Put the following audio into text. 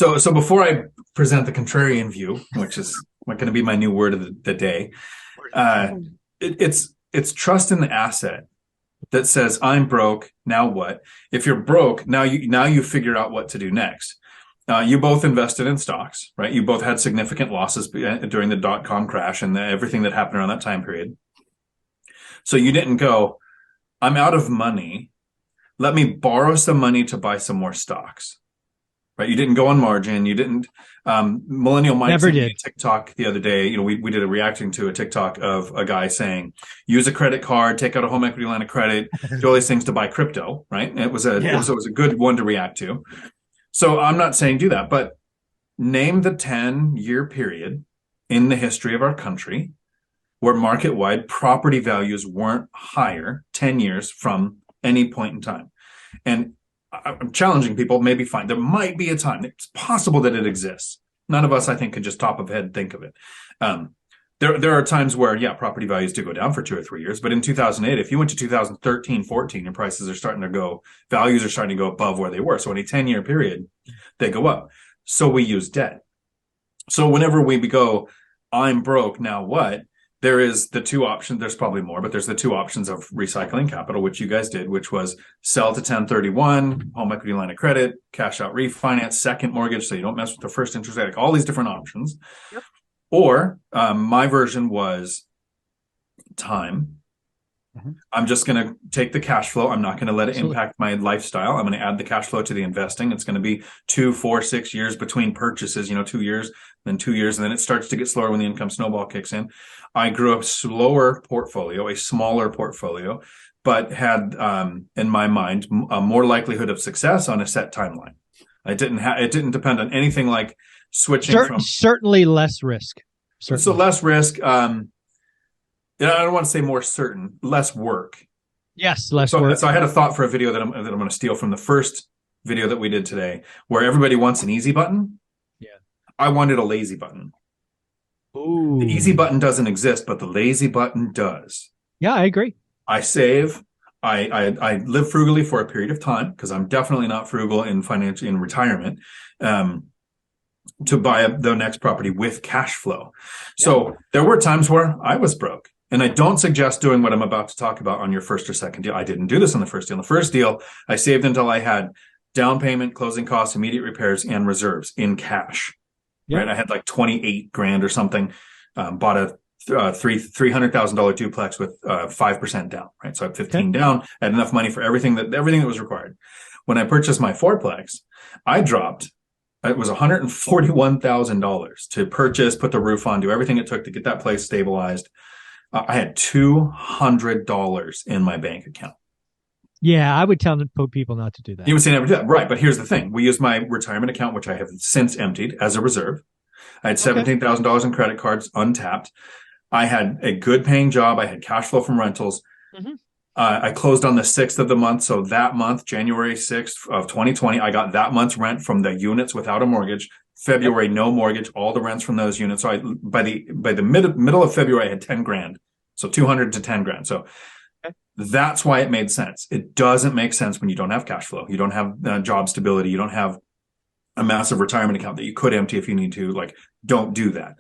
So before I present the contrarian view, which is going to be my new word of the day, it's trust in the asset that says I'm broke. Now what? If you're broke, now you figure out what to do next. You both invested in stocks, right? You both had significant losses during the dot-com crash and everything that happened around that time period. So you didn't go, I'm out of money. Let me borrow some money to buy some more stocks. Right? You didn't go on margin. You didn't. Millennial Mike Never sent me did. a TikTok the other day. We did a reacting to a TikTok of a guy saying, use a credit card, take out a home equity line of credit, do all these things to buy crypto. Right? And it was a good one to react to. So I'm not saying do that, but name the 10-year period in the history of our country where market-wide property values weren't higher 10 years from any point in time. And I'm challenging people, maybe fine. There might be a time. It's possible that it exists. None of us, I think, could just top of head think of it. There are times where, property values do go down for 2 or 3 years. But in 2008, if you went to 2013, 14, your values are starting to go above where they were. So in a 10-year period, they go up. So we use debt. So whenever we go, I'm broke, now what? There is the two options. There's probably more, but there's the two options of recycling capital, which you guys did, which was sell to 1031, home equity line of credit, cash out refinance, second mortgage, so you don't mess with the first interest rate, like all these different options. Yep. Or my version was time. Mm-hmm. I'm just going to take the cash flow. I'm not going to let it impact my lifestyle. I'm going to add the cash flow to the investing. It's going to be 2, 4, 6 years between purchases, 2 years, then 2 years, and then it starts to get slower when the income snowball kicks in. I grew a smaller portfolio, but had, in my mind, a more likelihood of success on a set timeline. It didn't depend on anything like switching certainly less risk. Certainly. So less risk. I don't want to say more certain, less work. Yes, less work. So I had a thought for a video that I'm going to steal from the first video that we did today, where everybody wants an easy button. Yeah. I wanted a lazy button. Ooh. The easy button doesn't exist, but the lazy button does. Yeah, I agree. I save. I live frugally for a period of time, because I'm definitely not frugal in retirement, to buy the next property with cash flow. Yeah. So there were times where I was broke. And I don't suggest doing what I'm about to talk about on your first or second deal. I didn't do this on the first deal. On the first deal, I saved until I had down payment, closing costs, immediate repairs, and reserves in cash. Yep. Right? I had like 28 grand or something. Bought a $300,000 duplex with 5% down. Right, so I had 15 down. I had enough money for everything that was required. When I purchased my fourplex, I dropped. It was $141,000 to purchase, put the roof on, do everything it took to get that place stabilized. I had $200 in my bank account. Yeah, I would tell people not to do that. You would say never do that. Right. But here's the thing. We used my retirement account, which I have since emptied, as a reserve. I had $17,000 in credit cards untapped. I had a good paying job. I had cash flow from rentals. Mm-hmm. I closed on the 6th of the month. So that month, January 6th of 2020, I got that month's rent from the units without a mortgage. February, no mortgage, all the rents from those units. So by the middle of February, I had 10 grand. So 200 to 10 grand. So that's why it made sense. It doesn't make sense when you don't have cash flow. You don't have job stability. You don't have a massive retirement account that you could empty if you need to. Like, don't do that.